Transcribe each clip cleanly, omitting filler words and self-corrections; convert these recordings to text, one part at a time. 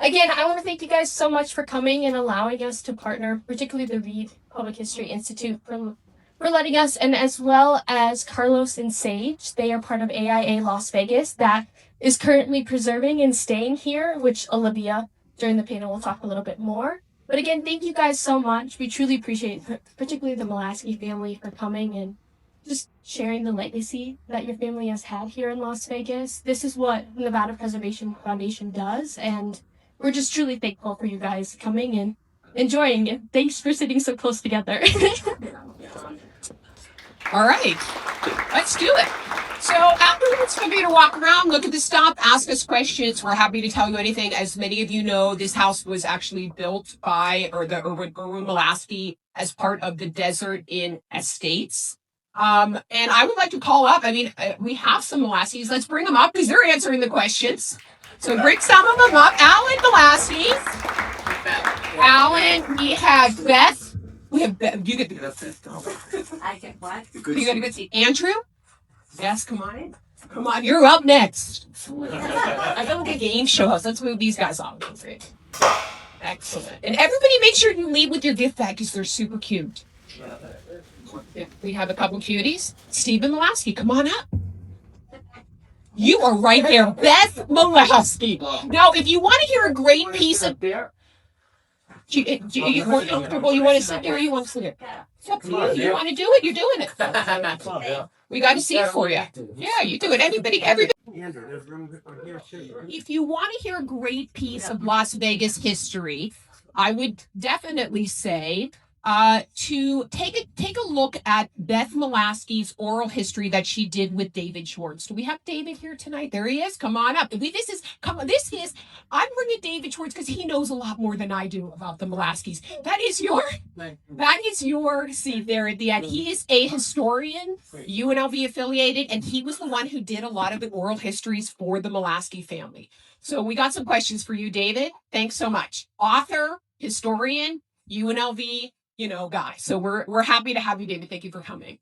Again, I want to thank you guys so much for coming and allowing us to partner, particularly the Reed Public History Institute for letting us, and as well as Carlos and Sage. They are part of AIA Las Vegas that is currently preserving and staying here, which Olivia during the panel will talk a little bit more. But again, thank you guys so much. We truly appreciate, particularly the Molasky family, for coming and just sharing the legacy that your family has had here in Las Vegas. This is what Nevada Preservation Foundation does, and we're just truly thankful for you guys coming and enjoying it. Thanks for sitting so close together. All right, let's do it. So afterwards, feel free to walk around, look at the stuff, ask us questions. We're happy to tell you anything. As many of you know, this house was actually built by Irwin Molasky as part of the Desert Inn Estates. And I would like to call up, we have some Molaskys. Let's bring them up because they're answering the questions. So bring some of them up. Alan Molasky. Alan, we have Beth. We have Beth. You get to go first. I get what? You got to go see Andrew. Yes, come on in. Come on, you're up next. I feel like a game show host. Let's move these guys off. Great. Excellent. And everybody make sure you leave with your gift bag because they're super cute. We have a couple cuties. Stephen Molasky, come on up. You are right there. Beth Molasky. Now, if you want to hear a great piece of... you more comfortable? You want to sit there or you want to sit there? It's up to you. You want to do it? You're doing it. We got a seat for you. Yeah, you do it. Everybody. If you want to hear a great piece of Las Vegas history, I would definitely say to take a look at Beth Molasky's oral history that she did with David Schwartz. Do we have David here tonight? There he is. Come on up. I'm bringing David Schwartz because he knows a lot more than I do about the Molaskys. That is your seat there at the end. He is a historian, UNLV affiliated, and he was the one who did a lot of the oral histories for the Molasky family. So we got some questions for you, David. Thanks so much. Author, historian, UNLV, guy. So we're happy to have you, David. Thank you for coming.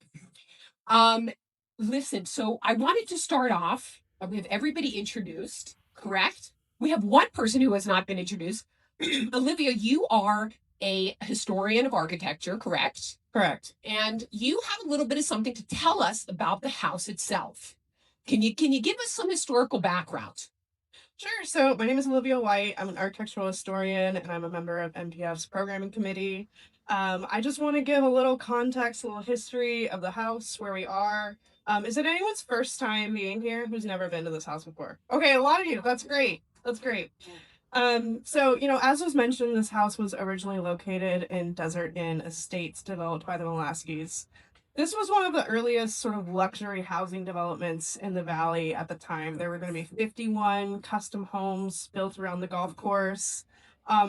Listen, so I wanted to start off. We have everybody introduced, correct? We have one person who has not been introduced. Olivia, you are a historian of architecture, correct? Correct. And you have a little bit of something to tell us about the house itself. Can you give us some historical background? Sure. So my name is Olivia White. I'm an architectural historian and I'm a member of MPF's programming committee. I just want to give a little context, a little history of the house, where we are. Is it anyone's first time being here who's never been to this house before? Okay, a lot of you. That's great. That's great. So, as was mentioned, this house was originally located in Desert Inn Estates developed by the Molaskys. This was one of the earliest sort of luxury housing developments in the valley at the time. There were going to be 51 custom homes built around the golf course.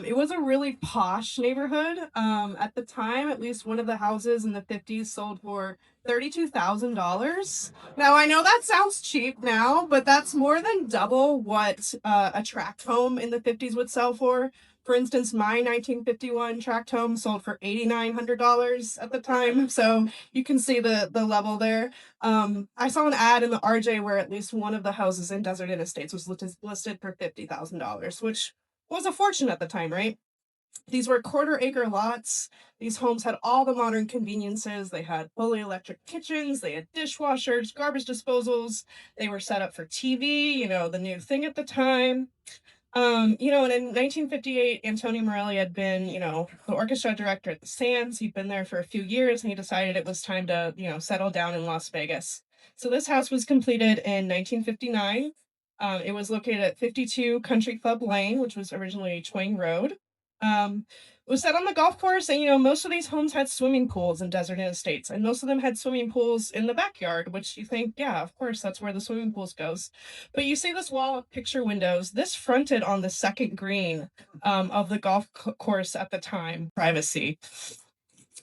It was a really posh neighborhood. At the time, at least one of the houses in the 50s sold for $32,000. Now, I know that sounds cheap now, but that's more than double what a tract home in the 50s would sell for. For instance, my 1951 tract home sold for $8,900 at the time. So you can see the level there. I saw an ad in the RJ where at least one of the houses in Desert Inn Estates was listed for $50,000, which was a fortune at the time, right? These were quarter-acre lots. These homes had all the modern conveniences. They had fully electric kitchens. They had dishwashers, garbage disposals. They were set up for TV, the new thing at the time. And in 1958, Antonio Morelli had been, the orchestra director at the Sands. He'd been there for a few years, and he decided it was time to, settle down in Las Vegas. So this house was completed in 1959. It was located at 52 Country Club Lane, which was originally Twain Road. It was set on the golf course, and most of these homes had swimming pools in Desert Inn Estates, and most of them had swimming pools in the backyard, which you think, yeah, of course, that's where the swimming pools goes. But you see this wall of picture windows. This fronted on the second green of the golf course at the time. Privacy.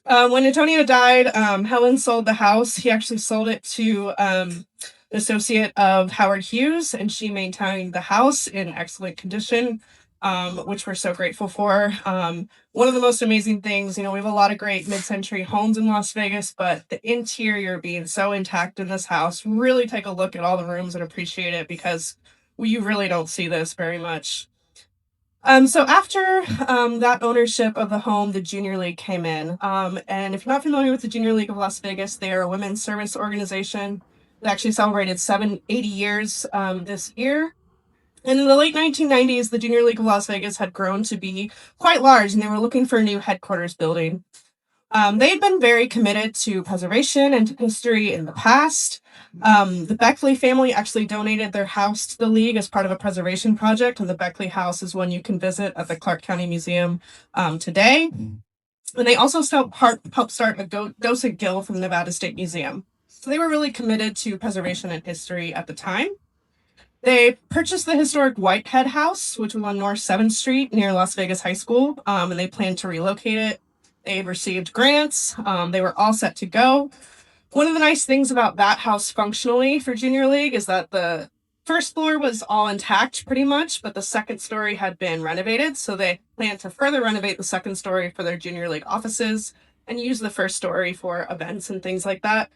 When Antonio died, Helen sold the house. He actually sold it to associate of Howard Hughes, and she maintained the house in excellent condition, which we're so grateful for. One of the most amazing things, we have a lot of great mid-century homes in Las Vegas, but the interior being so intact in this house, really take a look at all the rooms and appreciate it because you really don't see this very much. So after that ownership of the home, the Junior League came in. And if you're not familiar with the Junior League of Las Vegas, they are a women's service organization that actually celebrated 80 years this year. And in the late 1990s, the Junior League of Las Vegas had grown to be quite large, and they were looking for a new headquarters building. They had been very committed to preservation and to history in the past. The Beckley family actually donated their house to the League as part of a preservation project, and the Beckley House is one you can visit at the Clark County Museum today. And they also helped start a Ghost and Gill from the Nevada State Museum. So they were really committed to preservation and history at the time. They purchased the historic Whitehead House, which was on North 7th Street near Las Vegas High School, and they planned to relocate it. They received grants. They were all set to go. One of the nice things about that house functionally for Junior League is that the first floor was all intact pretty much, but the second story had been renovated. So they planned to further renovate the second story for their Junior League offices and use the first story for events and things like that.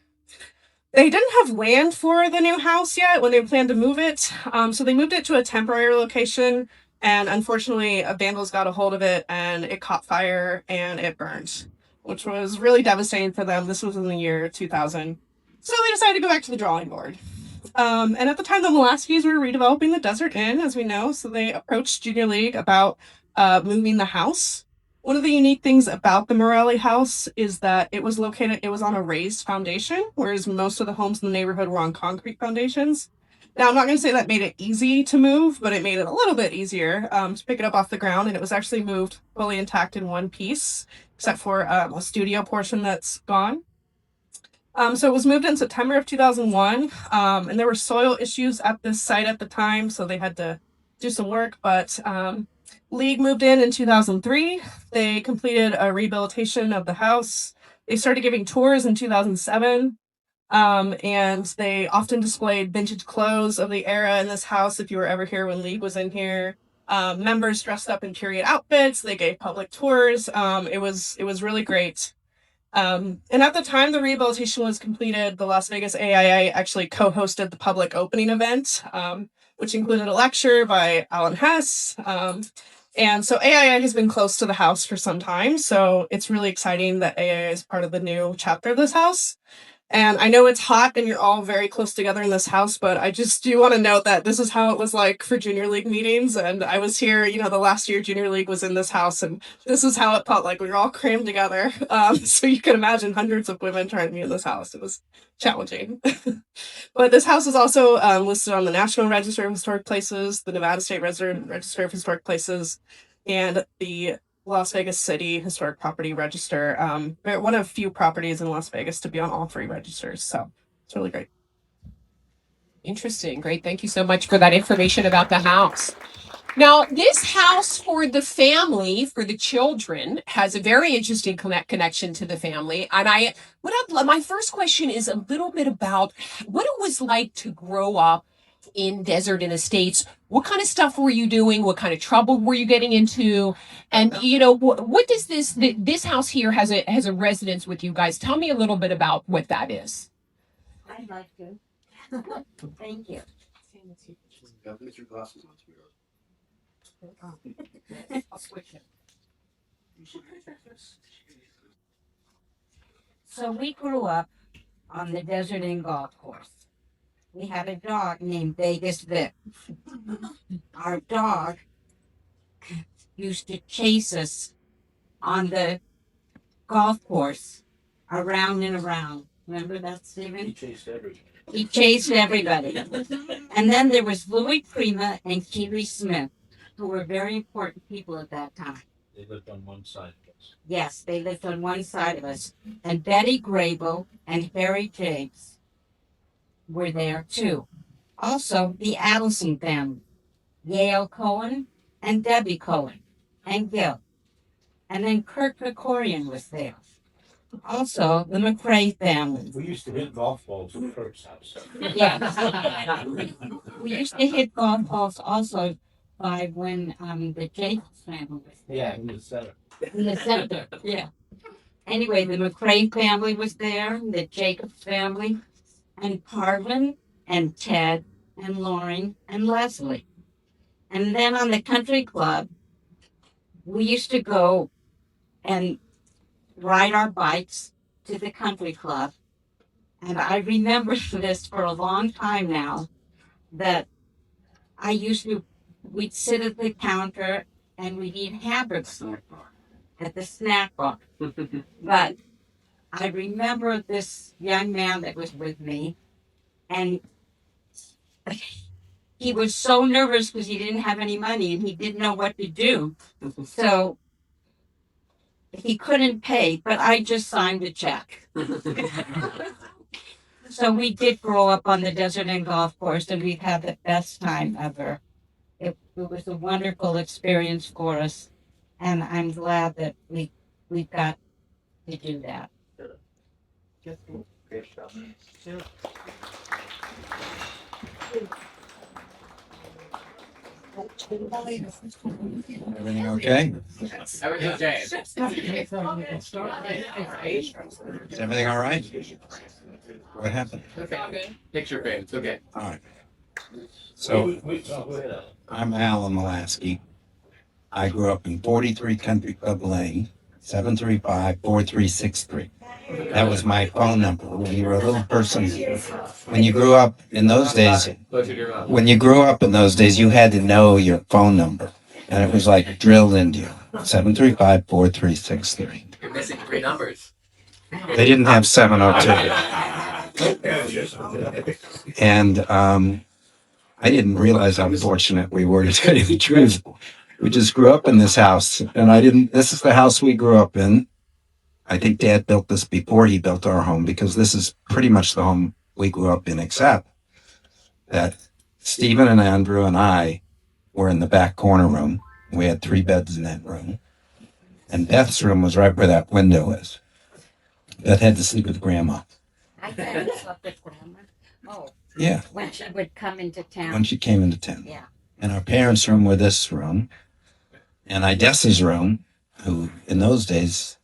They didn't have land for the new house yet when they planned to move it. So they moved it to a temporary location. And unfortunately, vandals got a hold of it and it caught fire and it burned, which was really devastating for them. This was in the year 2000. So they decided to go back to the drawing board. And at the time, the Molaskys were redeveloping the Desert Inn, as we know. So they approached Junior League about moving the house. One of the unique things about the Morelli House is that it was on a raised foundation, whereas most of the homes in the neighborhood were on concrete foundations. Now, I'm not going to say that made it easy to move, but it made it a little bit easier to pick it up off the ground, and it was actually moved fully intact in one piece, except for a studio portion that's gone. So it was moved in September of 2001, and there were soil issues at this site at the time, so they had to do some work, but League moved in 2003. They completed a rehabilitation of the house. They started giving tours in 2007. And they often displayed vintage clothes of the era in this house. If you were ever here when League was in here, members dressed up in period outfits. They gave public tours. It was really great. And at the time the rehabilitation was completed, the Las Vegas AIA actually co-hosted the public opening event, which included a lecture by Alan Hess. And so AIA has been close to the house for some time. So it's really exciting that AIA is part of the new chapter of this house. And I know it's hot and you're all very close together in this house, but I just do want to note that this is how it was like for Junior League meetings. And I was here, the last year Junior League was in this house, and this is how it felt like. We were all crammed together. So you can imagine hundreds of women trying to be in this house. It was challenging. But this house is also listed on the National Register of Historic Places, the Nevada State Register of Historic Places, and the Las Vegas City Historic Property Register. They're one of few properties in Las Vegas to be on all three registers. So it's really great. Interesting. Great. Thank you so much for that information about the house. Now, this house for the family, for the children, has a very interesting connection to the family. And my first question is a little bit about what it was like to grow up in Desert Inn Estates. What kind of stuff were you doing? What kind of trouble were you getting into? And what does this house here has a residence with you guys? Tell me a little bit about what that is. I'd like to. Thank you. Get your glasses on. I'll switch it. So we grew up on the Desert Inn golf course. We had a dog named Vegas Vic. Our dog used to chase us on the golf course around and around. Remember that, Stephen? He chased everything. He chased everybody. And then there was Louis Prima and Keely Smith, who were very important people at that time. They lived on one side of us. Yes, they lived on one side of us. And Betty Grable and Harry James were there too. Also, the Adelson family, Yale Cohen and Debbie Cohen and Gil. And then Kirk Krikorian was there. Also, the McRae family. We used to hit golf balls at Kirk's house. Yes. We used to hit golf balls also by when the Jacobs family was there. Yeah, in the center. In the center, yeah. Anyway, the McRae family was there, the Jacobs family, and Parvin and Ted and Lauren and Leslie. And then on the country club, we used to go and ride our bikes to the country club. And I remember this for a long time now, that we'd sit at the counter and we'd eat hamburgers at the snack bar. But I remember this young man that was with me, and he was so nervous because he didn't have any money and he didn't know what to do. So he couldn't pay, but I just signed a check. So we did grow up on the Desert Inn Golf Course, and we've had the best time ever. It was a wonderful experience for us, and I'm glad that we got to do that. Everything okay? Everything okay? Is everything all right? What happened? Picture frame, it's okay. All right. So I'm Alan Molasky. I grew up in 43 Country Club Lane, 735-4363. That was my phone number when you were a little person. When you grew up in those days, you had to know your phone number. And it was like drilled into you. 735-4363. You're missing 3 numbers. They didn't have 702. And I didn't realize how fortunate we were, to tell you the truth. We just grew up in this house, and this is the house we grew up in. I think Dad built this before he built our home, because this is pretty much the home we grew up in, except that Stephen and Andrew and I were in the back corner room. We had 3 beds in that room. And Beth's room was right where that window is. Beth had to sleep with Grandma. I thought you slept with Grandma. Oh, Yeah, when she would come into town. when she came into town. Yeah. And our parents' room were this room. And Idessa's room, who in those days,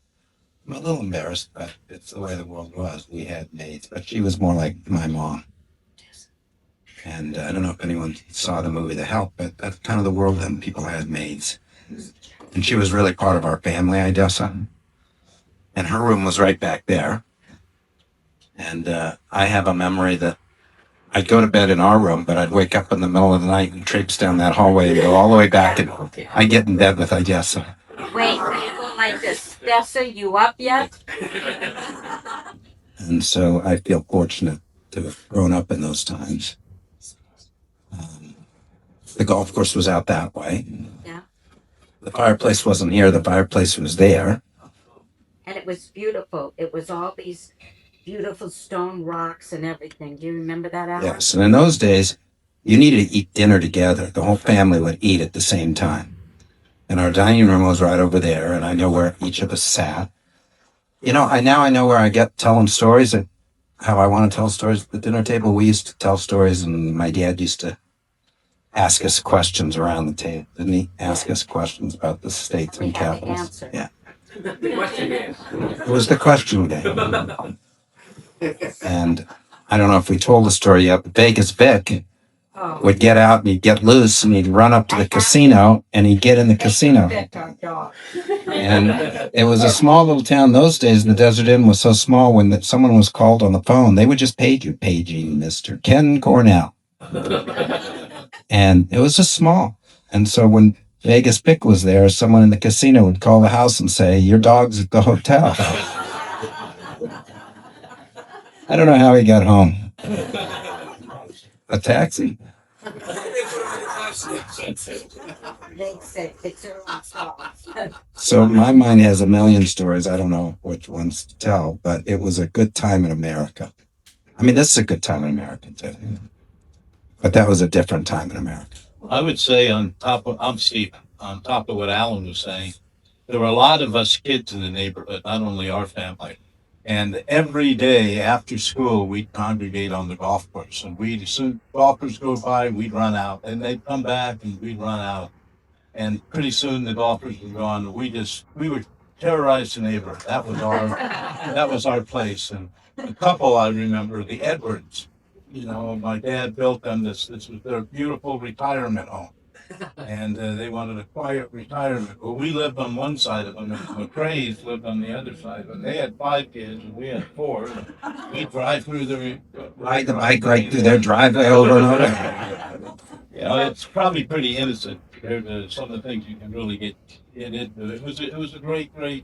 I'm a little embarrassed, but it's the way the world was. We had maids, but she was more like my mom. And I don't know if anyone saw the movie The Help, but that's kind of the world then. People had maids. And she was really part of our family, Idessa. And her room was right back there. And I have a memory that I'd go to bed in our room, but I'd wake up in the middle of the night and traipse down that hallway and go all the way back, and I'd get in bed with Idessa. Wait, you go like this. Dessa, you up yet? And so I feel fortunate to have grown up in those times. The golf course was out that way. Yeah. The fireplace wasn't here. The fireplace was there. And it was beautiful. It was all these beautiful stone rocks and everything. Do you remember that, Alan? Yes. And in those days, you needed to eat dinner together. The whole family would eat at the same time. And our dining room was right over there. And I know where each of us sat. You know, I know where I tell them stories, and how I want to tell stories at the dinner table. We used to tell stories, and my dad used to ask us questions around the table. Didn't he ask us questions about the states and We had to capitals? answer. Yeah. The question is. It was the question game. And I don't know if we told the story yet, but Vegas Vic Oh. would get out and he'd get loose and he'd run up to the casino and he'd get in the casino. Our dog. And it was a small little town those days. The Desert Inn was so small, when someone was called on the phone, they would just page you, paging Mr. Ken Cornell. And it was just small. And so when Vegas Vic was there, someone in the casino would call the house and say, "Your dog's at the hotel." I don't know how he got home. A taxi? They said it's Irwin's fault. So my mind has a million stories. I don't know which ones to tell, but it was a good time in America. I mean, this is a good time in America too. But that was a different time in America. I would say I'm Steve, on top of what Alan was saying, there were a lot of us kids in the neighborhood, not only our family. And every day after school, we'd congregate on the golf course. And as soon golfers go by, we'd run out. And they'd come back and we'd run out. And pretty soon the golfers were gone. We would terrorize the neighborhood. That was our place. And a couple I remember, the Edwards. You know, my dad built them. This was their beautiful retirement home. And they wanted a quiet retirement. Well, we lived on one side of them, and the McRae's lived on the other side of them. They had 5 kids, and we had 4. We'd drive through Ride the bike right through their driveway over and over. You know, it's probably pretty innocent compared to some of the things you can really get into. It was a great place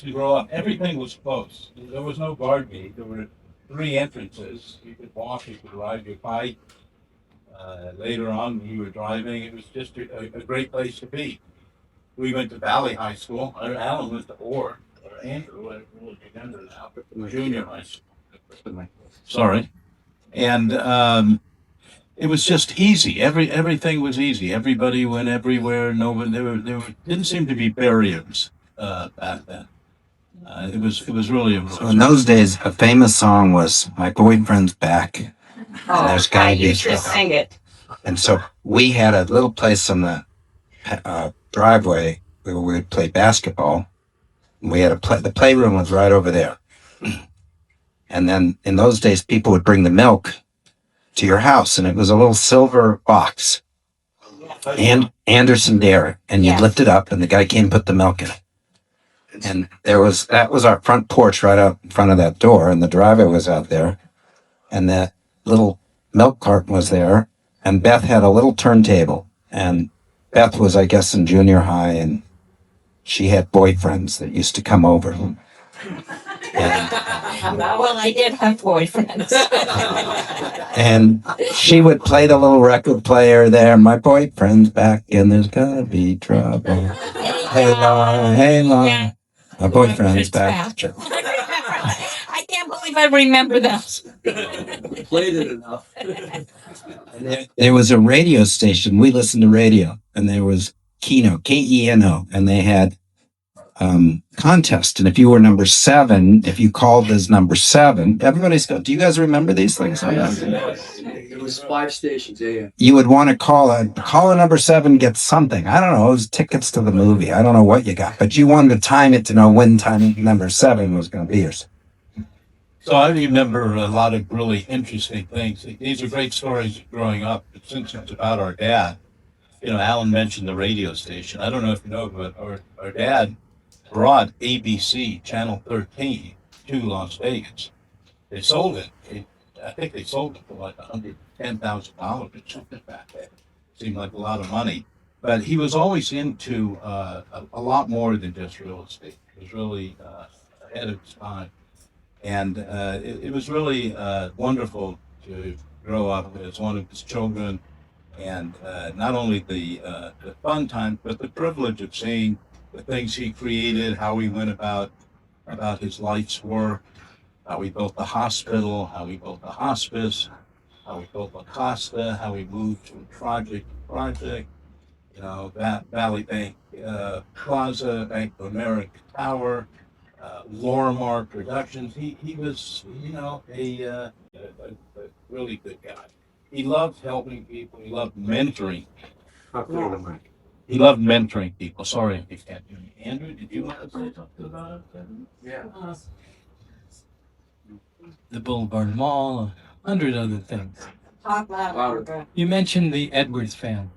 to grow up. Everything was close. There was no guard gate. There were 3 entrances. You could walk, you could ride your bike. Later on, when you were driving, it was just a great place to be. We went to Valley High School. Alan went to or Andrew, I don't really remember now, junior high school. Sorry. And it was just easy. Everything was easy. Everybody went everywhere. Nobody, there didn't seem to be barriers back then. It was really. So in those days, a famous song was "My Boyfriend's Back." Oh, there's gotta I be used to trouble. sing it. And so we had a little place on the driveway where we would play basketball. We had the playroom was right over there. And then in those days, people would bring the milk to your house, and it was a little silver box, and Anderson Dairy, and you'd Yes. lift it up, and the guy came and put the milk in it. And that was our front porch right out in front of that door, and the driveway was out there, and that little milk carton was there, and Beth had a little turntable, and Beth was, I guess, in junior high, and she had boyfriends that used to come over. And Well, I did have boyfriends. And she would play the little record player there. My boyfriend's back and there's gonna be trouble. Hey, Laura, hey, Laura. Yeah. My boyfriend's back. I can't believe I remember that. Played it enough. And there was a radio station. We listened to radio, and there was Keno, Keno, and they had contest. And if you were number 7, if you called as number 7, everybody's go. Do you guys remember these things? It was 5 stations, yeah. You would want to call a number 7 gets something. I don't know. It was tickets to the movie. I don't know what you got, but you wanted to time it to know when time number 7 was going to be yours. So I remember a lot of really interesting things. These are great stories growing up. But since it's about our dad, you know, Alan mentioned the radio station. I don't know if you know, but our dad brought ABC Channel 13 to Las Vegas. They sold it. I think they sold it for like $110,000 or something back then. Seemed like a lot of money. But he was always into a lot more than just real estate. He was really ahead of his time. And it was really wonderful to grow up as one of his children, and not only the fun time, but the privilege of seeing the things he created, how he went about his life's work, how he built the hospital, how he built the hospice, how he built La Costa, how he moved from project to project, you know, Valley Bank Plaza, Bank of America Tower, Lorimar Productions. He was, you know, a really good guy. He loved helping people. He loved mentoring. He loved mentoring people. Sorry if you can't hear me. Andrew, did you want to say something about it? Yeah. The Boulevard Mall, 100 other things. Talk louder. You mentioned the Edwards family.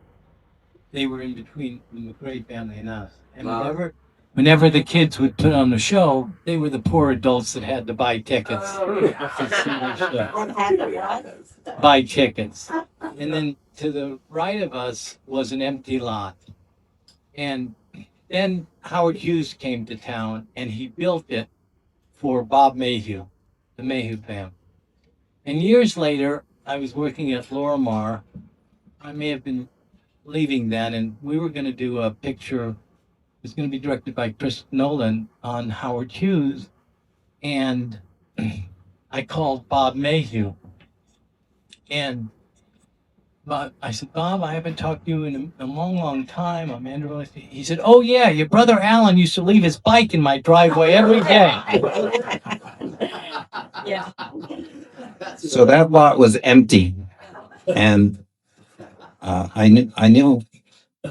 They were in between the McRae family and us. And Wow. whenever the kids would put on the show, they were the poor adults that had to buy tickets. Buy tickets. And then to the right of us was an empty lot. And then Howard Hughes came to town and he built it for Bob Mayhew, the Mayhew family. And years later, I was working at Lorimar. I may have been leaving then, and we were going to do a picture. It was going to be directed by Chris Nolan on Howard Hughes. And I called Bob Mayhew. And I said, Bob, I haven't talked to you in a long, long time. I'm Andrew Molasky. He said, oh, yeah, your brother Alan used to leave his bike in my driveway every day. Yeah. So that lot was empty, and I knew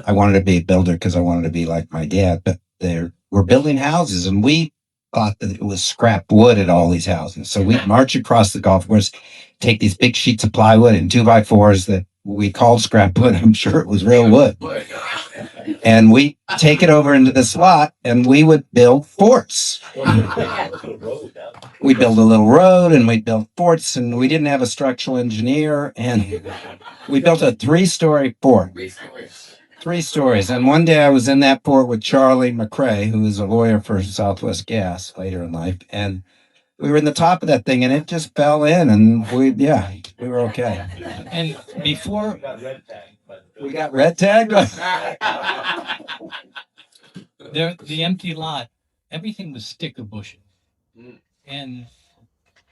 I wanted to be a builder because I wanted to be like my dad. But they were building houses, and we thought that it was scrap wood at all these houses. So we'd march across the golf course, take these big sheets of plywood and 2x4s that we called scrap wood. I'm sure it was real wood. And we take it over into this lot and we would build forts. We built a little road and we built forts, and we didn't have a structural engineer, and we built a 3-story fort. 3 stories. And one day I was in that fort with Charlie McRae, who was a lawyer for Southwest Gas later in life. And we were in the top of that thing and it just fell in, and we were okay. And before We got red tagged? the empty lot, everything was sticker bushes. And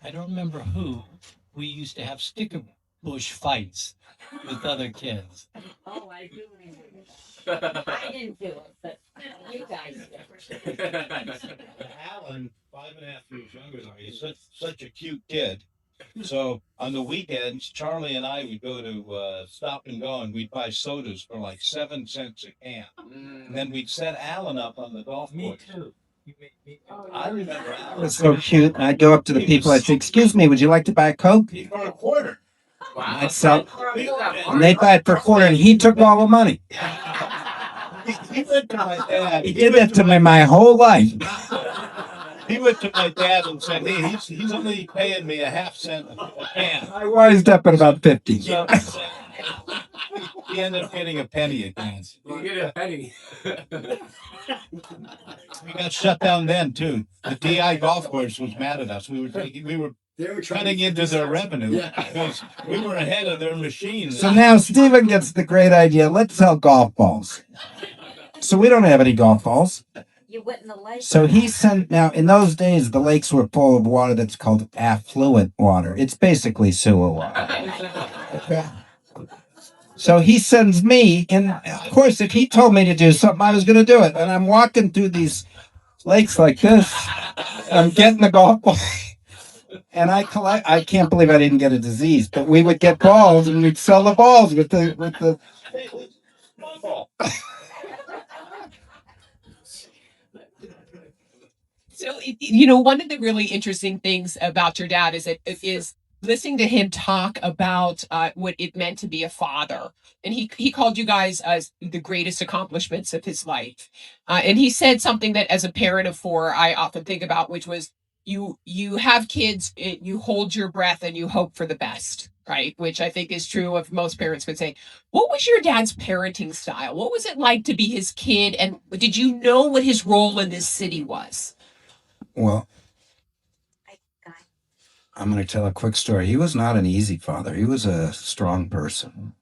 I don't remember who, we used to have sticker bush fights with other kids. Oh, I do remember. I didn't do it, but you guys did. Alan, 5.5 years younger than me, such a cute kid. So on the weekends, Charlie and I would go to Stop and Go, and we'd buy sodas for like 7 cents a can. And then we'd set Alan up on the golf course. Too. I remember It Alan. was so cute. And I'd go up to the people, I'd say, "Excuse me, would you like to buy a Coke?" For a quarter. I'd sell, and they'd buy it for a quarter, and he took all the money. He went to my dad. He did that to me my whole life. He went to my dad and said, "Hey, he's only paying me a half cent a can." I wised up at about 50. So, he ended up getting a penny a can. You get a penny. We got shut down then too. The DI golf course was mad at us. We were They were trying cutting into their revenue Yeah. because we were ahead of their machines. So now Stephen gets the great idea. Let's sell golf balls. So we don't have any golf balls. You went in the lake. So he sent, now in those days, the lakes were full of water that's called affluent water. It's basically sewer water. Okay. So he sends me, and of course, if he told me to do something, I was going to do it. And I'm walking through these lakes like this. And I'm getting the golf ball. And I can't believe I didn't get a disease, but we would get balls and we'd sell the balls with the. So, one of the really interesting things about your dad is listening to him talk about what it meant to be a father. And he called you guys as the greatest accomplishments of his life. And he said something that as a parent of 4, I often think about, which was you have kids, you hold your breath and you hope for the best, right? Which I think is true of most parents would say. What was your dad's parenting style? What was it like to be his kid? And did you know what his role in this city was? Well, I'm going to tell a quick story. He was not an easy father. He was a strong person.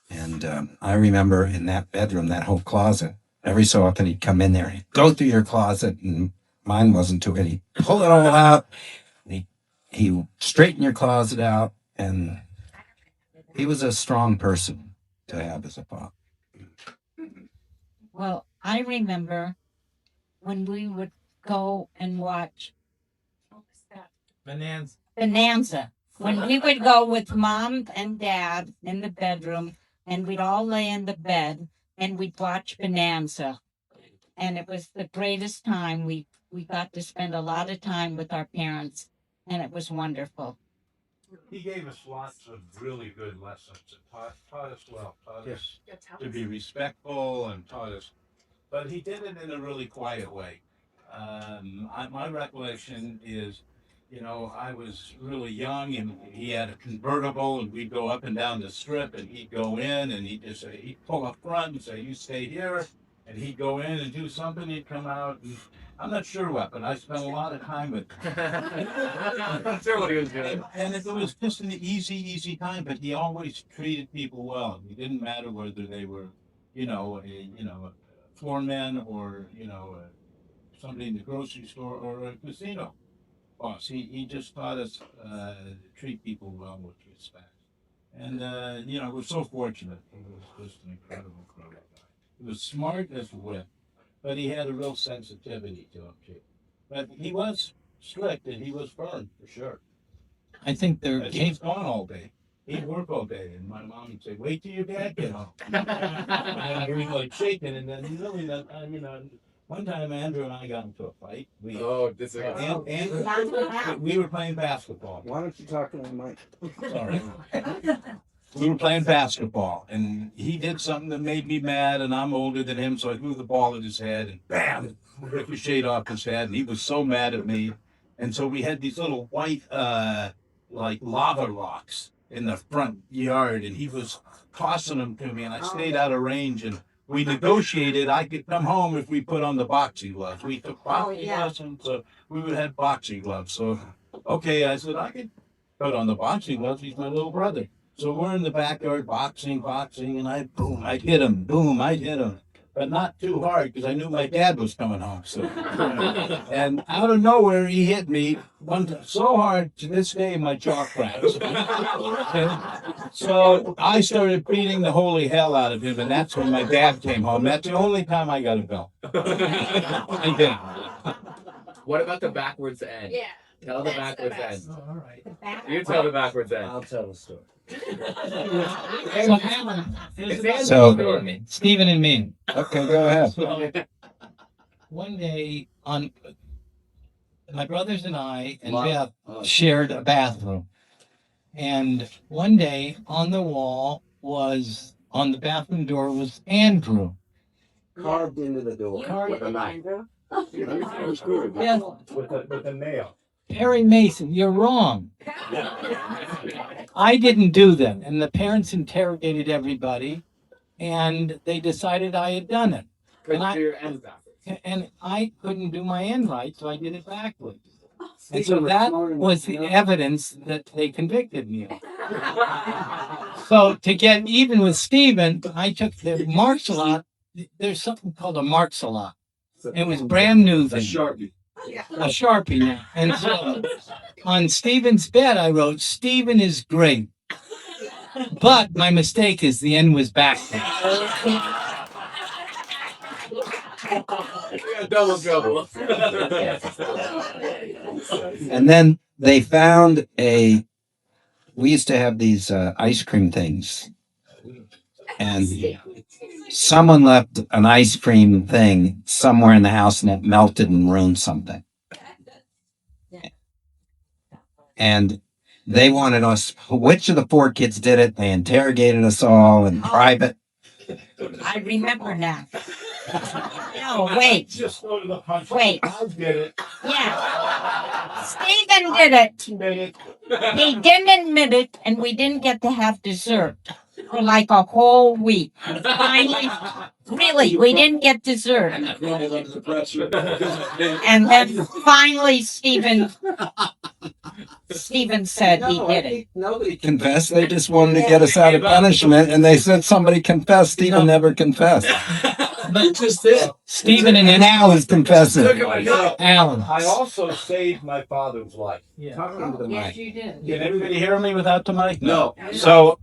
And I remember in that bedroom, that whole closet, every so often he'd come in there and he'd go through your closet, and mine wasn't too good. He'd pull it all out. He'd straighten your closet out. And he was a strong person to have as a father. Well, I remember when we would go and watch Bonanza. When we would go with Mom and Dad in the bedroom, and we'd all lay in the bed and we'd watch Bonanza. And it was the greatest time. We got to spend a lot of time with our parents, and it was wonderful. He gave us lots of really good lessons. It taught us well, taught us to be respectful, and taught us, but he did it in a really quiet way. My recollection is, I was really young, and he had a convertible, and we'd go up and down the strip, and he'd go in, and he'd pull up front and say, "You stay here," and he'd go in and do something, he'd come out, and I'm not sure what, but I spent a lot of time with him. I'm not sure what he was doing. And it was just an easy time, but he always treated people well. It didn't matter whether they were, a floorman or, somebody in the grocery store or a casino boss. He just taught us to treat people well with respect. And, we're so fortunate. He was just an incredible guy. He was smart as a whip, but he had a real sensitivity to him, too. But he was strict and he was firm, for sure. I think there He came was gone all day. He'd work all day, and my mom would say, "Wait till your dad get home." And he was like shaking, and then really, one time Andrew and I got into a fight. We were playing basketball. Why don't you talk to my mic? Sorry. we were playing basketball, and he did something that made me mad, and I'm older than him, so I threw the ball at his head, and bam, ricocheted off his head, and he was so mad at me. And so we had these little white, like lava rocks in the front yard, and he was tossing them to me, and I stayed out of range, and we negotiated I could come home if we put on the boxing gloves. We took boxing lessons, so we would have boxing gloves. So, okay, I said, I could put on the boxing gloves. He's my little brother. So we're in the backyard boxing, and I'd hit him, boom, I'd hit him. But not too hard because I knew my dad was coming home. So, and out of nowhere, he hit me so hard to this day my jaw cracks. So I started beating the holy hell out of him, and that's when my dad came home. That's the only time I got a belt. I did. What about the backwards end? Yeah. Tell the That's backwards the best. end. All right. You tell the backwards end. I'll tell the story. So, Stephen and me. okay, go ahead. So, one day on my brothers and I and Beth shared a bathroom. And one day on the wall was on the bathroom door was Andrew. Carved into the door with a knife. Yeah. With a nail. Perry Mason, you're wrong. I didn't do that. And the parents interrogated everybody and they decided I had done it. Couldn't I- do your ends backwards. And I couldn't do my end right, so I did it backwards. And so that was the evidence that they convicted me of. So to get even with Stephen, I took the marks a lot. There's something called a marks a lot. It was brand new then. Sharpie. A Sharpie now. And so on Stephen's bed, I wrote, Stephen is great. But my mistake is the end was backwards. Double trouble. And then they found we used to have these ice cream things. And someone left an ice cream thing somewhere in the house and it melted and ruined something. And they wanted us, which of the four kids did it? They interrogated us all in private. I remember now. No, wait. Just go to the punch. Wait. I did it. Yeah. Stephen did it. He didn't admit it, and we didn't get to have dessert for like a whole week. Finally, really, we didn't get dessert. And then finally, Stephen said he did it. Nobody confessed. They just wanted to get us out of punishment. And they said somebody confessed. Stephen never confessed. But just it. Stephen and And Alan's confessing. Alan. I also saved my father's life. Yeah. Talk into the mic. you did. Can everybody hear me without the mic? No. So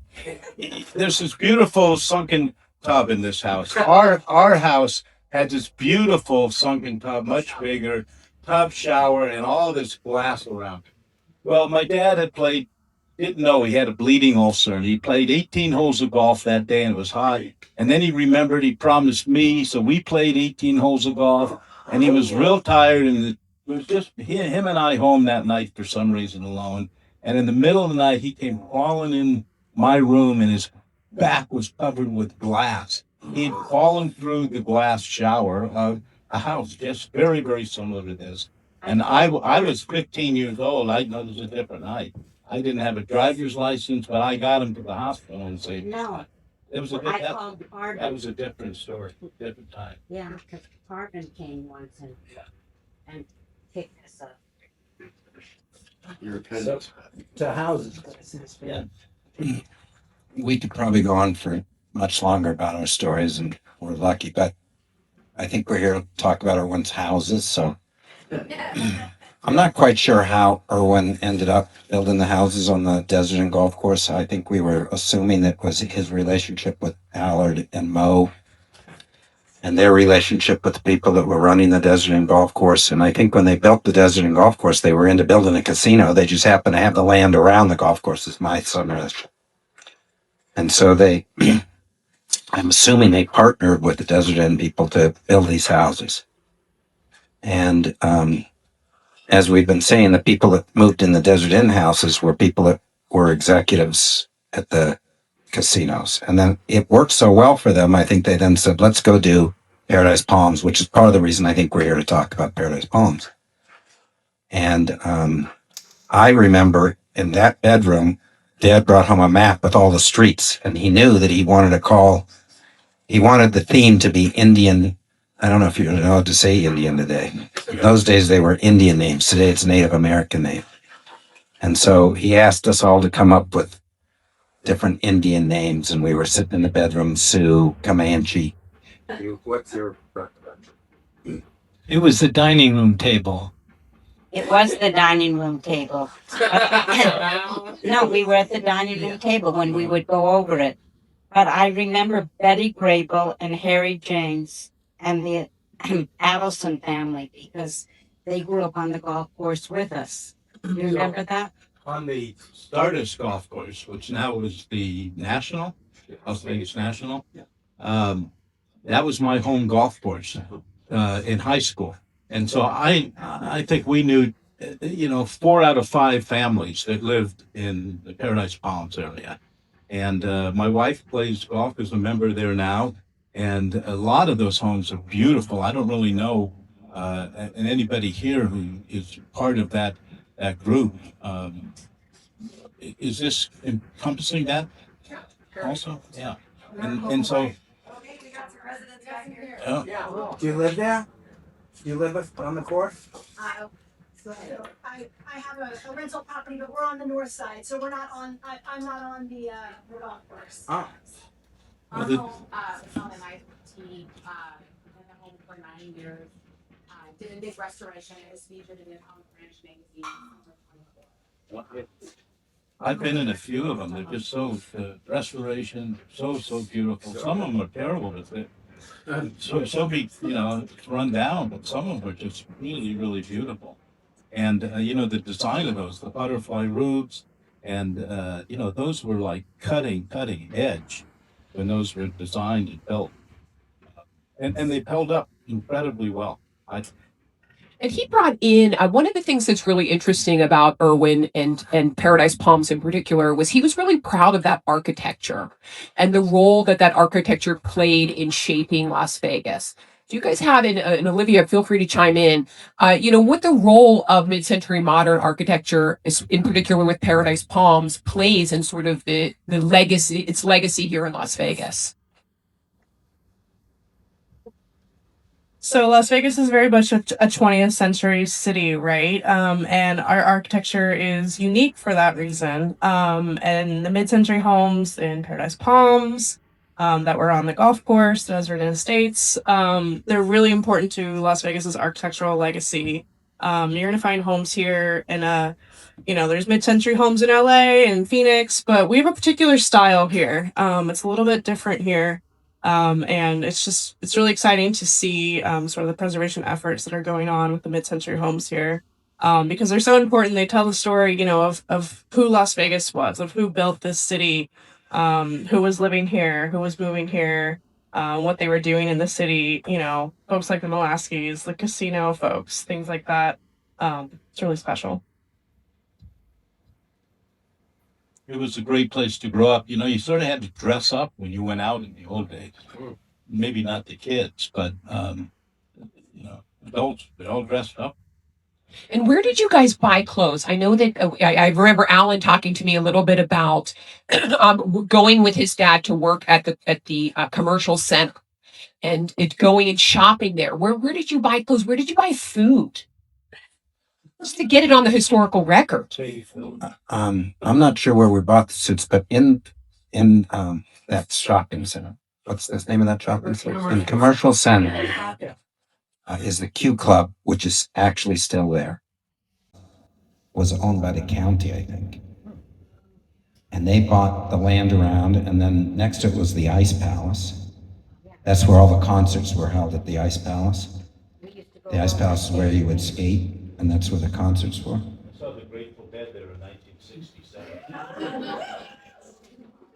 there's this beautiful sunken tub in this house. Our house had this beautiful sunken tub, much bigger, tub shower, and all this glass around it. Well, my dad didn't know he had a bleeding ulcer, and he played 18 holes of golf that day, and it was hot. And then he remembered he promised me, so we played 18 holes of golf, and he was real tired, and it was just him and I home that night for some reason alone. And in the middle of the night, he came crawling in my room, and his back was covered with glass. He had fallen through the glass shower of a house just very, very similar to this. And I was 15 years old. I know it was a different night. I didn't have a driver's license, but I got him to the hospital and saved his No, life. It was a I that called that Marvin. was a different story, different time. Yeah, because Marvin came once and picked us up. Your appendix. To houses. Yeah. We could probably go on for much longer about our stories, and we're lucky, but I think we're here to talk about Irwin's houses. So I'm not quite sure how Irwin ended up building the houses on the Desert and Golf Course. I think we were assuming that was his relationship with Allard and Mo and their relationship with the people that were running the Desert and Golf Course. And I think when they built the Desert and Golf Course, they were into building a casino. They just happened to have the land around the golf course, is my summation. And so I'm assuming they partnered with the Desert End people to build these houses. And as we've been saying, the people that moved in the Desert Inn houses were people that were executives at the casinos. And then it worked so well for them, I think they then said, let's go do Paradise Palms, which is part of the reason I think we're here to talk about Paradise Palms. And I remember in that bedroom, Dad brought home a map with all the streets, and he knew that he wanted the theme to be Indian. I don't know if you're allowed to say Indian today. In those days, they were Indian names. Today, it's Native American name. And so he asked us all to come up with different Indian names, and we were sitting in the bedroom, Sioux, Comanche. What's your recollection? It was the dining room table. It was the dining room table. No, we were at the dining room table when we would go over it. But I remember Betty Grable and Harry James and the Adelson family because they grew up on the golf course with us. You remember that? On the Stardust Golf Course, which now is the National, Las Vegas National, that was my home golf course in high school. And so I think we knew, 4 out of 5 families that lived in the Paradise Palms area. And my wife plays golf as a member there now. And a lot of those homes are beautiful. I don't really know anybody here who is part of that group. Is this encompassing that also? Yeah. And so. Yeah. Do you live there? Do you live on the course? I have a rental property, but we're on the north side, so we're not on. I'm not on the golf course. Oh. Our home was on an IPT in the home for 9 years. Did a big restoration. It was featured in the Palm Ranch magazine. I've been in a few of them. They're just so restoration, so beautiful. Some of them are terrible. It's run down, but some of them are just really, really beautiful. And the design of those, the butterfly roofs, and those were like cutting edge when those were designed and built, and they held up incredibly well. And he brought in one of the things that's really interesting about Irwin and Paradise Palms in particular was he was really proud of that architecture and the role that architecture played in shaping Las Vegas. Do you guys have, and Olivia, feel free to chime in, what the role of mid-century modern architecture, in particular with Paradise Palms, plays in sort of the legacy, its legacy here in Las Vegas? So Las Vegas is very much a 20th century city, right? And our architecture is unique for that reason. And the mid-century homes in Paradise Palms that were on the golf course, the Desert Estates, they're really important to Las Vegas's architectural legacy. You're gonna find homes here in there's mid-century homes in LA and Phoenix, but we have a particular style here. It's a little bit different here. And it's really exciting to see sort of the preservation efforts that are going on with the mid-century homes here, because they're so important. They tell the story, of who Las Vegas was, of who built this city, who was living here, who was moving here, what they were doing in the city. Folks like the Molaskys, the casino folks, things like that. It's really special. It was a great place to grow up. You sort of had to dress up when you went out in the old days. Maybe not the kids, but adults, they all dressed up. And where did you guys buy clothes? I know that I remember Alan talking to me a little bit about going with his dad to work at the commercial center and going and shopping there. Where did you buy clothes? Where did you buy food? Just to get it on the historical record. I'm not sure where we bought the suits, but in that shopping center. What's the name of that shopping center? In Commercial Center is the Q Club, which is actually still there. Was owned by the county, I think. And they bought the land around, and then next to it was the Ice Palace. That's where all the concerts were held, at the Ice Palace. The Ice Palace is where you would skate, and that's where the concerts were. I saw the Grateful Dead there in 1967.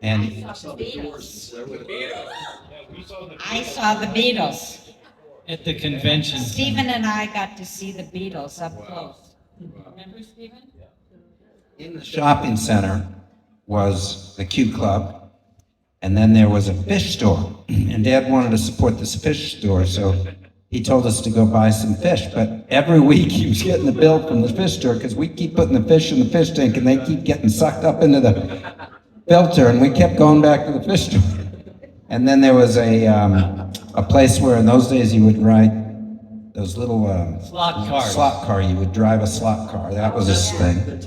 And I saw the Beatles. At the convention. Stephen and I got to see the Beatles up close. Remember, Stephen? in the shopping center was the Q Club, And then there was a fish store, and Dad wanted to support this fish store, so he told us to go buy some fish. But every week he was getting the bill from the fish store because we keep putting the fish in the fish tank, and they keep getting sucked up into the filter, and we kept going back to the fish store. And then there was a place where in those days you would ride those little Slot cars. slot car. You would drive a slot car. That was his thing.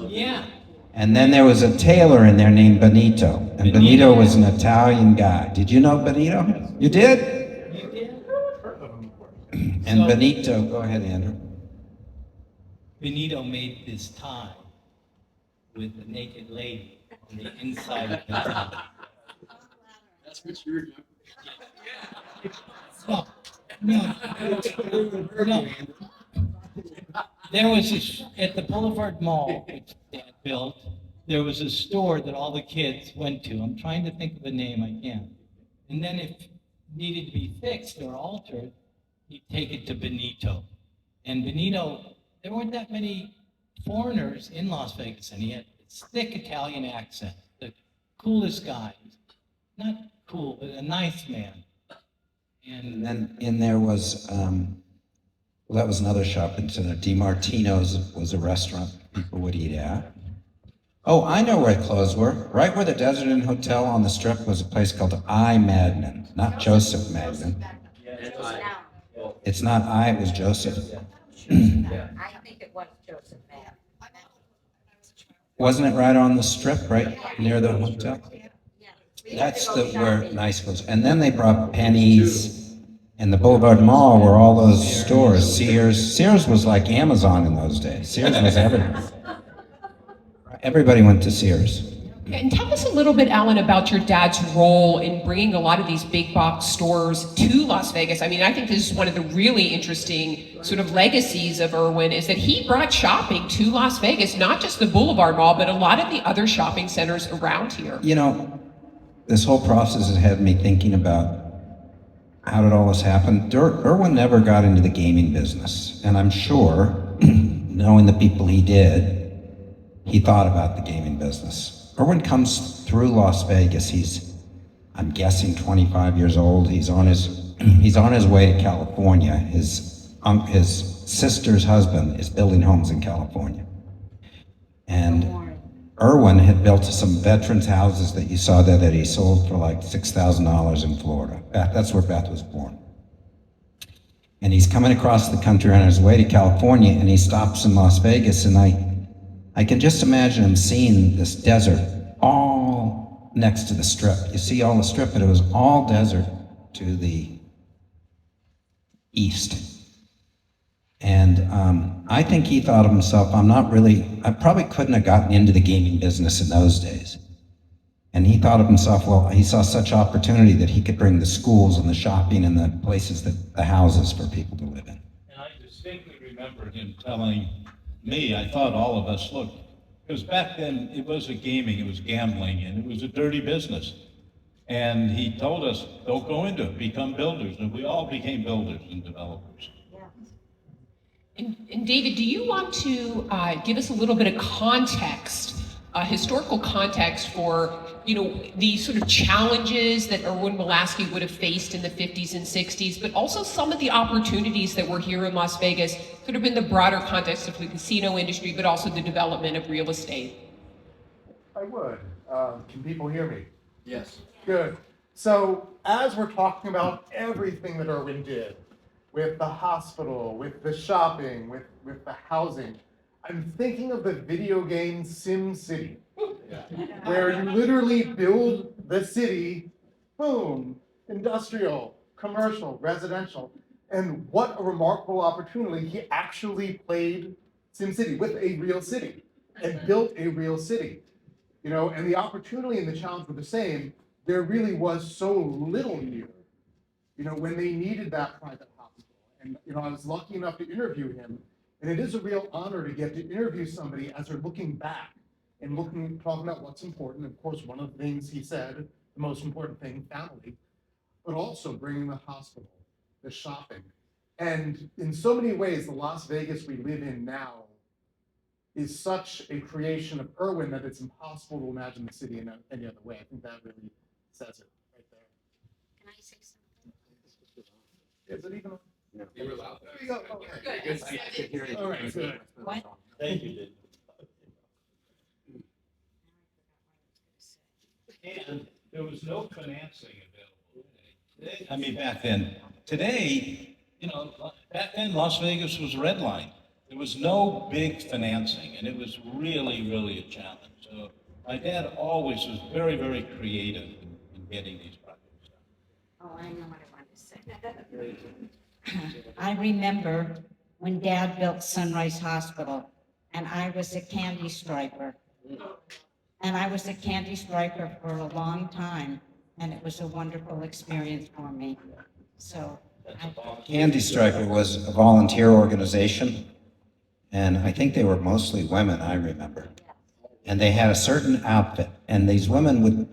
Yeah. And then there was a tailor in there named Benito. And Benito was an Italian guy. Did you know Benito? You did? You did? And So- Benito, go ahead, Andrew. Benito made this tie with the naked lady on the inside of the tie. That's what you remember. No, no. There was this, at the Boulevard Mall, which Dad built, there was a store that all the kids went to. I'm trying to think of a name, I can't. And then if it needed to be fixed or altered, he'd take it to Benito. And Benito, there weren't that many foreigners in Las Vegas, and he had this thick Italian accent, the coolest guy. Not cool, but a nice man. And then in there was, well, that was another shopping center. DiMartino's was a restaurant people would eat at. Oh, I know where clothes were. Right where the Desert Inn Hotel on the Strip was a place called I. Magnin, not Joseph Magnin. It's not I, it was Joseph. I think it was Joseph Mann. Wasn't it right on the Strip, right near the hotel? That's where nice clothes. And then they brought Pennies and the Boulevard Mall were all those stores. Sears was like Amazon in those days. Sears was everywhere. Everybody went to Sears. And tell us a little bit, Alan, about your dad's role in bringing a lot of these big box stores to Las Vegas. I mean, I think this is one of the really interesting sort of legacies of Irwin is that he brought shopping to Las Vegas, not just the Boulevard Mall, but a lot of the other shopping centers around here. You know, this whole process has had me thinking about how did all this happen. Irwin never got into the gaming business, and I'm sure, knowing the people he did, he thought about the gaming business. Irwin comes through Las Vegas. He's, I'm guessing, 25 years old. He's on his way to California. His sister's husband is building homes in California, and Irwin had built some veterans houses that you saw there that he sold for like $6,000 in Florida. That's where Beth was born. And he's coming across the country on his way to California, and he stops in Las Vegas, and I can just imagine him seeing this desert all next to the Strip. You see all the Strip, but it was all desert to the east. And I think he thought of himself, I probably couldn't have gotten into the gaming business in those days. And he thought of himself, well, he saw such opportunity that he could bring the schools and the shopping and the places, the houses for people to live in. And I distinctly remember him telling me, I thought all of us, look, because back then it wasn't gaming, it was gambling, and it was a dirty business. And he told us, don't go into it, become builders. And we all became builders and developers. And David, do you want to give us a little bit of context, historical context for, the sort of challenges that Irwin Molasky would have faced in the 50s and 60s, but also some of the opportunities that were here in Las Vegas, sort of in the broader context of the casino industry, but also the development of real estate? I would. Can people hear me? Yes. Good. So as we're talking about everything that Irwin did, with the hospital, with the shopping, with the housing, I'm thinking of the video game Sim City, where you literally build the city, boom, industrial, commercial, residential, and what a remarkable opportunity. He actually played Sim City with a real city and built a real city, and the opportunity and the challenge were the same. There really was so little here, when they needed that private hospital. And, I was lucky enough to interview him, and it is a real honor to get to interview somebody as they're looking back and talking about what's important. Of course, one of the things he said, the most important thing, family, but also bringing the hospital, the shopping. And in so many ways, the Las Vegas we live in now is such a creation of Irwin that it's impossible to imagine the city in any other way. I think that really says it right there. Can I say something? Is it even? You were loud. There you go. Okay. Good. I could hear it. All right, good. What? Thank you, Dave. And there was no financing available. Today, I mean, back then. Today, back then Las Vegas was redlined. There was no big financing, and it was really, really a challenge. So my dad always was very, very creative in getting these projects done. Oh, I know what I wanted to say. I remember when Dad built Sunrise Hospital, and I was a candy striper. And I was a candy striper for a long time, and it was a wonderful experience for me. So, Candy Striper was a volunteer organization, and I think they were mostly women, I remember. And they had a certain outfit, and these women would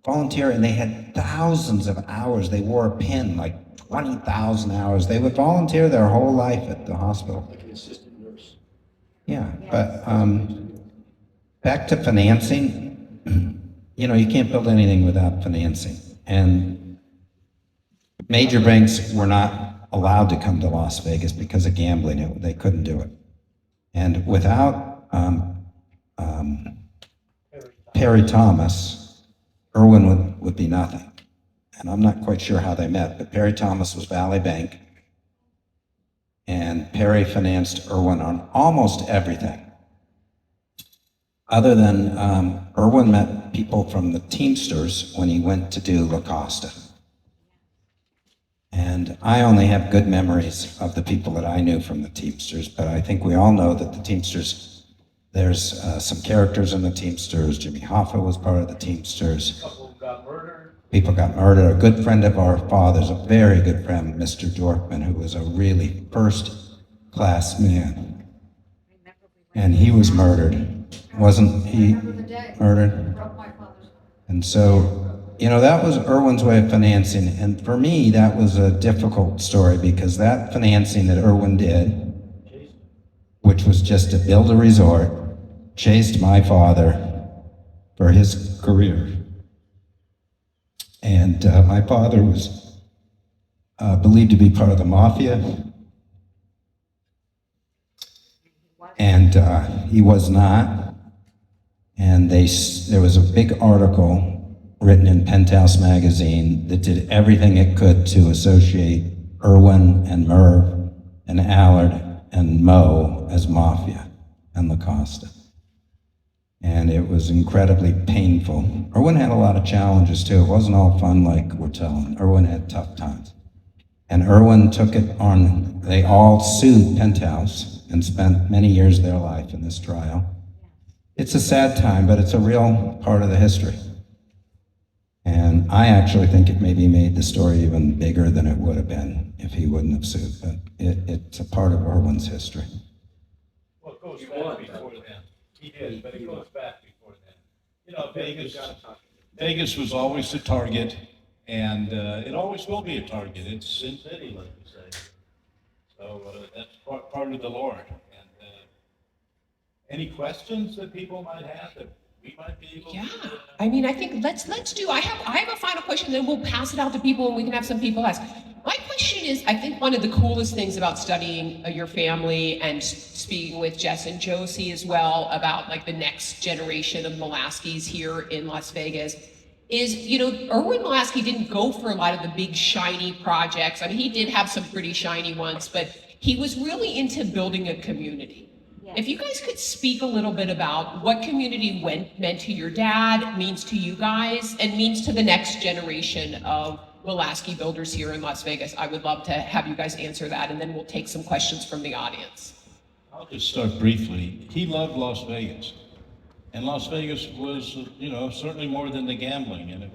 volunteer, and they had thousands of hours. They wore a pin, like 20,000 hours. They would volunteer their whole life at the hospital. Like an assistant nurse. Yeah, but back to financing, you can't build anything without financing. And major banks were not allowed to come to Las Vegas because of gambling. They couldn't do it. And without Perry Thomas, Irwin would be nothing. And I'm not quite sure how they met, but Perry Thomas was Valley Bank, and Perry financed Irwin on almost everything. Other than Irwin met people from the Teamsters when he went to do La Costa. And I only have good memories of the people that I knew from the Teamsters, but I think we all know that the Teamsters, there's some characters in the Teamsters. Jimmy Hoffa was part of the Teamsters. People got murdered. People got murdered. A good friend of our father's, a very good friend, Mr. Dorfman, who was a really first-class man. And he was murdered. Wasn't he murdered? And so, that was Irwin's way of financing. And for me, that was a difficult story because that financing that Irwin did, which was just to build a resort, chased my father for his career. And my father was believed to be part of the mafia. And he was not. And there was a big article written in Penthouse magazine that did everything it could to associate Irwin and Merv and Allard and Mo as mafia and La Costa. And it was incredibly painful. Irwin had a lot of challenges too. It wasn't all fun like we're telling. Irwin had tough times. And Irwin took it on, they all sued Penthouse and spent many years of their life in this trial. It's a sad time, but it's a real part of the history. And I actually think it maybe made the story even bigger than it would have been if he wouldn't have sued, but it's a part of Irwin's history. Well, it goes back before then. He did, but it goes back before then. Vegas was always the target, and it always will be a target. It's Sin City, like you say. So that's part of the Lord. And any questions that people might have that we might be able Yeah, to? I mean, I think let's do. I have a final question, then we'll pass it out to people, and we can have some people ask. My question is, I think one of the coolest things about studying your family and speaking with Jess and Josie as well about like the next generation of Molaskys here in Las Vegas is, Irwin Molasky didn't go for a lot of the big shiny projects. I mean, he did have some pretty shiny ones, but he was really into building a community. If you guys could speak a little bit about what community meant to your dad, means to you guys, and means to the next generation of Molasky builders here in Las Vegas, I would love to have you guys answer that, and then we'll take some questions from the audience. I'll just start briefly. He loved Las Vegas. And Las Vegas was, certainly more than the gambling. And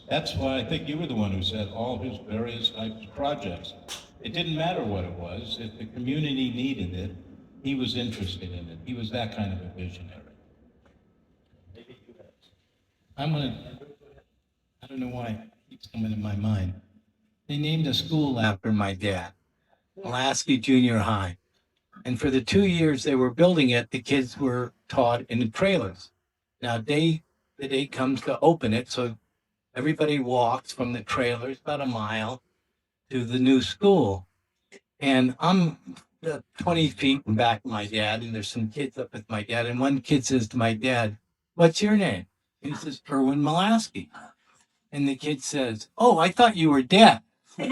that's why I think you were the one who said all his various types of projects. It didn't matter what it was. If the community needed it, he was interested in it. He was that kind of a visionary. Maybe you have. I don't know why it keeps coming to my mind. They named a school after my dad, Molasky Junior High. And for the 2 years they were building it, the kids were taught in the trailers. Now the day comes to open it, so everybody walks from the trailers about a mile to the new school. And I'm 20 feet in back of my dad, and there's some kids up with my dad. And one kid says to my dad, "What's your name?" And he says, "Irwin Molasky." And the kid says, "Oh, I thought you were dead." And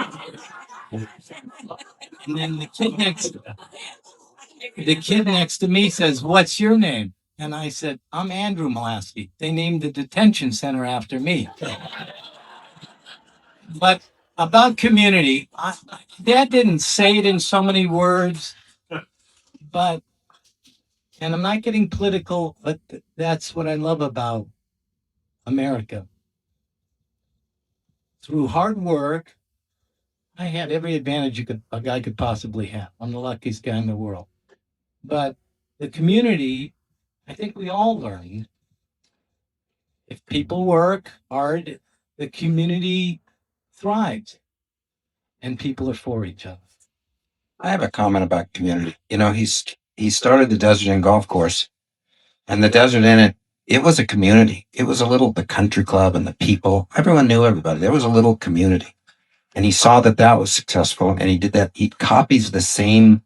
then the kid next to me says, "What's your name?" And I said, "I'm Andrew Molasky. They named the detention center after me." But about community, Dad didn't say it in so many words, but, and I'm not getting political, but that's what I love about America. Through hard work, I had every advantage a guy could possibly have. I'm the luckiest guy in the world. But the community, I think we all learned, if people work hard, the community thrives and people are for each other. I have a comment about community. You know, he started the Desert Inn golf course, and the Desert Inn, it was a community. It was the country club and the people. Everyone knew everybody. There was a little community. And he saw that that was successful, and he did that. He copies the same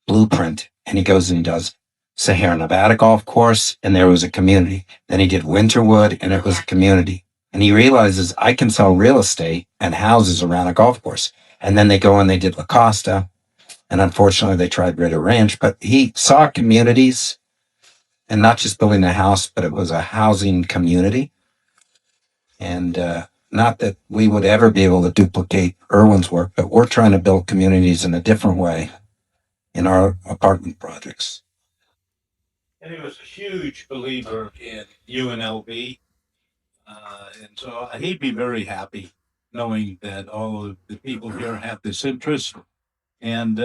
blueprint, and he goes and he does Sahara Nevada golf course, and there was a community. Then he did Winterwood, and it was a community. And he realizes I can sell real estate and houses around a golf course. And then they go and they did La Costa, and unfortunately they tried Ritter Ranch, but he saw communities and not just building a house, but it was a housing community. And not that we would ever be able to duplicate Irwin's work, but we're trying to build communities in a different way in our apartment projects. And he was a huge believer in UNLV. And so he'd be very happy knowing that all of the people here have this interest. And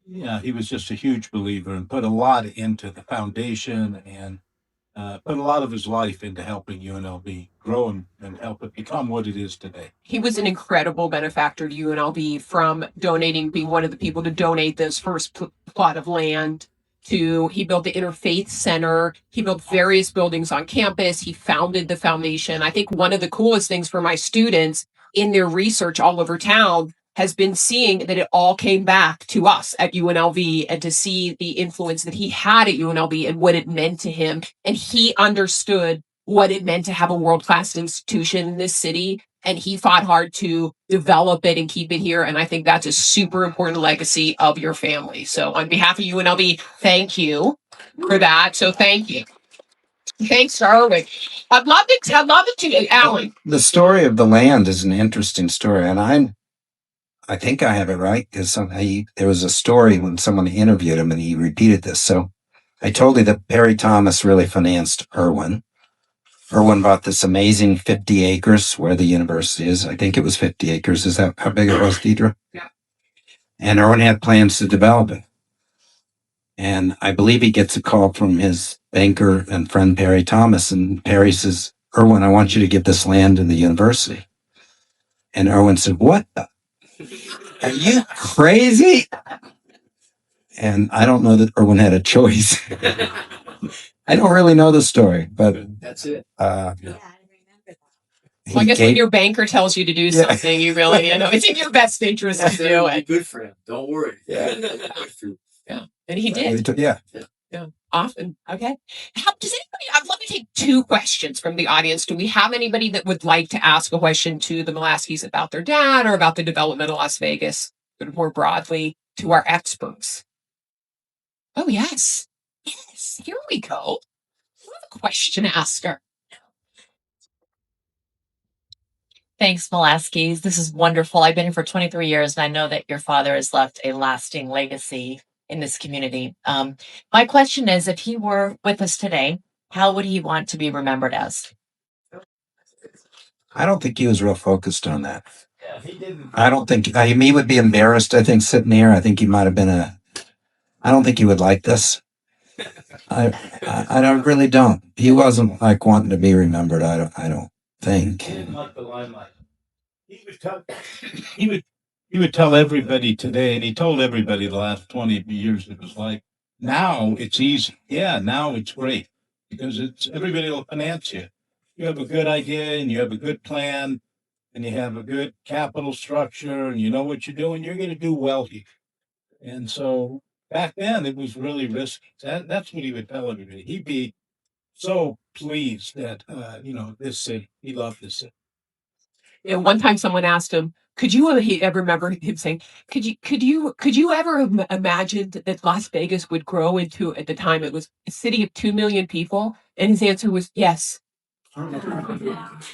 yeah, he was just a huge believer and put a lot into the foundation and put a lot of his life into helping UNLV grow and help it become what it is today. He was an incredible benefactor to UNLV, from being one of the people to donate this first plot of land, to he built the Interfaith Center. He built various buildings on campus. He founded the foundation. I think one of the coolest things for my students in their research all over town has been seeing that it all came back to us at UNLV, and to see the influence that he had at UNLV and what it meant to him. And he understood what it meant to have a world-class institution in this city. And he fought hard to develop it and keep it here. And I think that's a super important legacy of your family. So on behalf of UNLV, thank you for that. So thank you. Thanks, Irwin. I'd love to, Alan. The story of the land is an interesting story, and I think I have it right, because there was a story when someone interviewed him and he repeated this. So I told you that Perry Thomas really financed Irwin. Irwin bought this amazing 50 acres where the university is. I think it was 50 acres. Is that how big it was, Deidre? Yeah. And Irwin had plans to develop it. And I believe he gets a call from his banker and friend Perry Thomas, and Perry says, "Irwin, I want you to give this land to the university." And Irwin said, "What the? Are you crazy?" And I don't know that Irwin had a choice. I don't really know the story, but that's it. Yeah, I remember that. Well, I guess when your banker tells you to do something, you really, it's in your best interest to do it. Good for him. Don't worry. Yeah. Yeah. And he did. Yeah. Yeah. Often. Okay. Does anybody, I'd love to take 2 questions from the audience. Do we have anybody that would like to ask a question to the Molaskys about their dad or about the development of Las Vegas, but more broadly to our experts? Oh, yes. Yes. Here we go. We have a question asker. Thanks, Molaskys. This is wonderful. I've been here for 23 years, and I know that your father has left a lasting legacy in this community. My question is, if he were with us today, how would he want to be remembered as? I don't think he was real focused on that. Yeah, he didn't. I don't think he would be embarrassed. I think sitting here, I think he might have been I don't think he would like this. I really don't. He wasn't like wanting to be remembered. I don't think. He didn't like the limelight. He would tell everybody today, and he told everybody the last 20 years, it was like, now it's easy. Yeah, now it's great because everybody will finance you. you have a good idea and you have a good plan and you have a good capital structure and you know what you're doing, you're going to do well here. And so back then it was really risky. That's what he would tell everybody. He'd be so pleased that, this city, he loved this city. Yeah, one time someone asked him, could you, he ever remember him saying, could you ever imagine that Las Vegas would grow into, at the time it was a city of 2 million people? And his answer was yes.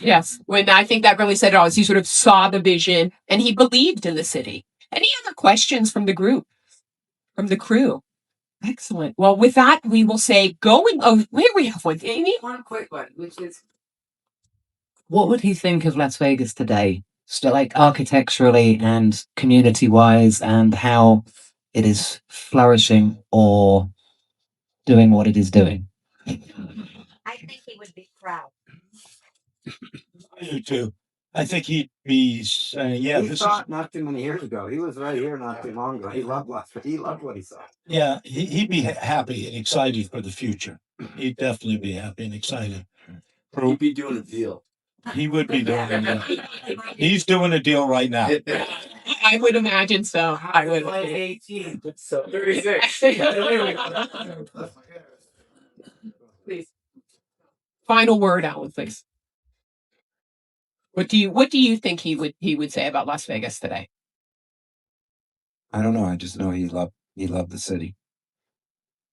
Yes. When I think that really said it all, is he sort of saw the vision and he believed in the city. Any other questions from the group, from the crew? Excellent. Well, with that, we will say where we have one, Amy? One quick one, which is, what would he think of Las Vegas today? Still, like architecturally and community-wise, and how it is flourishing or doing what it is doing. I think he would be proud. I do too. I think he'd be saying, yeah, He this saw is, it not too many years ago. He was right here not too long ago. He loved what he saw. yeah, he'd be happy and excited for the future. He'd definitely be happy and excited. He'd be doing a deal. He would be doing a deal. He's doing a deal right now. I would imagine so. I would. 18, so 36. Please. Final word, Alan, please. What do you think he would say about Las Vegas today? I don't know. I just know he loved the city.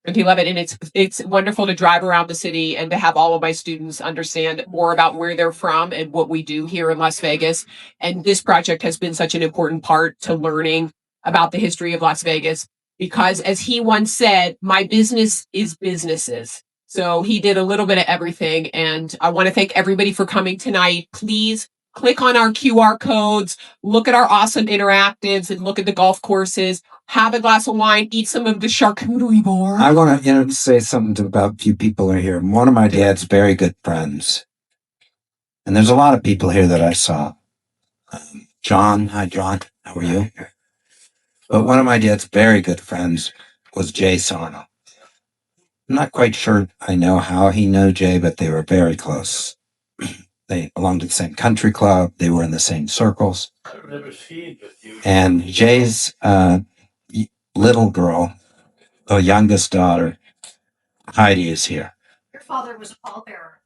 And he loved it, and it's wonderful to drive around the city and to have all of my students understand more about where they're from and what we do here in Las Vegas. And this project has been such an important part to learning about the history of Las Vegas because, as he once said, my business is businesses. So he did a little bit of everything, and I want to thank everybody for coming tonight. Please click on our QR codes, look at our awesome interactives, and look at the golf courses. Have a glass of wine, eat some of the charcuterie board. I want to, say something about a few people who are here. One of my dad's very good friends, and there's a lot of people here that I saw. John, hi John, how are you? But one of my dad's very good friends was Jay Sarno. I'm not quite sure I know how he knew Jay, but they were very close. They belonged to the same country club. They were in the same circles. I remember skiing with you. And Jay's little girl, the youngest daughter, Heidi, is here. Your father was a pallbearer.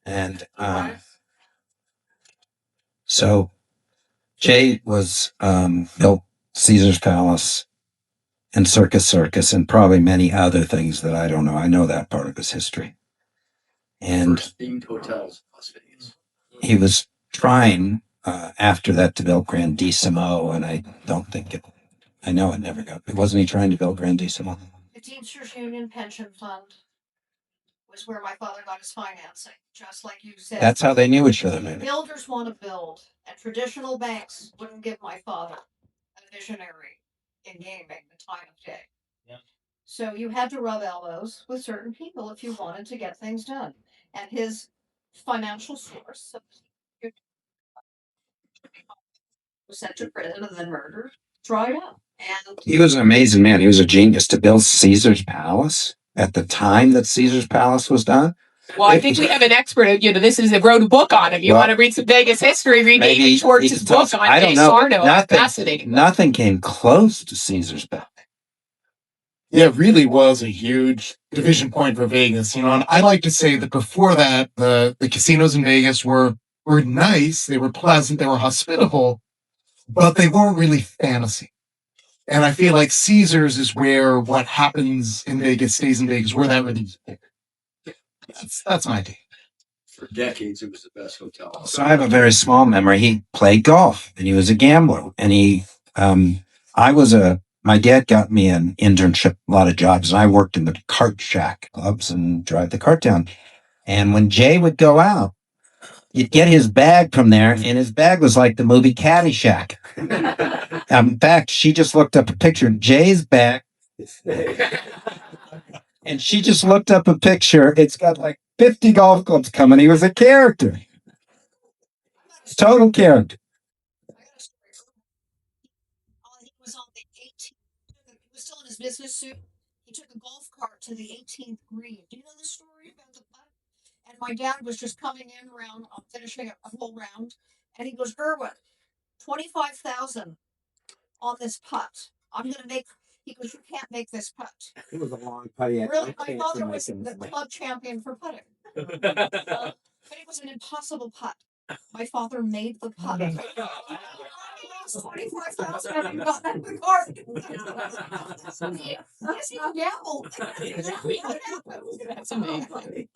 And so Jay was built Caesar's Palace and Circus and probably many other things that I don't know. I know that part of his history. And First themed hotels in Las Vegas. he was trying after that to build Grandissimo, and I don't think I know it never got. Wasn't he trying to build Grandissimo? The Teamsters Union Pension Fund was where my father got his financing, just like you said. That's how they knew each other, maybe. Builders want to build, and traditional banks wouldn't give my father, a visionary in gaming, the time of day. Yeah. So you had to rub elbows with certain people if you wanted to get things done. And his financial source was sent to prison and then murdered, dried up. And He was an amazing man. He was a genius to build Caesar's Palace at the time that Caesar's Palace was done. Well, I think we have an expert. Wrote a book on him. You want to read some Vegas history? Read David Schwartz's book on Jay Sarno. Fascinating. Nothing came close to Caesar's Palace. Yeah, it really was a huge division point for Vegas, and I like to say that before that, the casinos in Vegas were nice, they were pleasant, they were hospitable, but they weren't really fantasy. And I feel like Caesars is where what happens in Vegas stays in Vegas, where that really is. That's my take. For decades, it was the best hotel. So I have a very small memory. He played golf and he was a gambler. And my dad got me an internship, a lot of jobs, and I worked in the cart shack clubs and drive the cart down. And when Jay would go out, you'd get his bag from there, and his bag was like the movie Caddyshack. In fact, she just looked up a picture of Jay's bag. And she just looked up a picture. It's got like 50 golf clubs coming. He was a character. Total character. he was on the 18th. He was still in his business suit. He took a golf cart to the 18th green. Do you know the story about the putt? And my dad was just coming in around finishing a whole round, and he goes, Irwin, 25,000 on this putt. I'm gonna make. He goes, you can't make this putt. It was a long putty. Really, my father was the club champion for putting, but it was an impossible putt. My father made the putt. 25,000 and he got that the card. Yes, he gambled. That's amazing.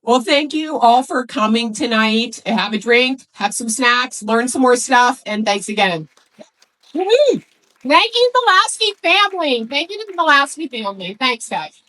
Well, thank you all for coming tonight. Have a drink, have some snacks, learn some more stuff, and thanks again. Woo-hoo! Thank you, Molasky family. Thank you to the Molasky family. Thanks, guys.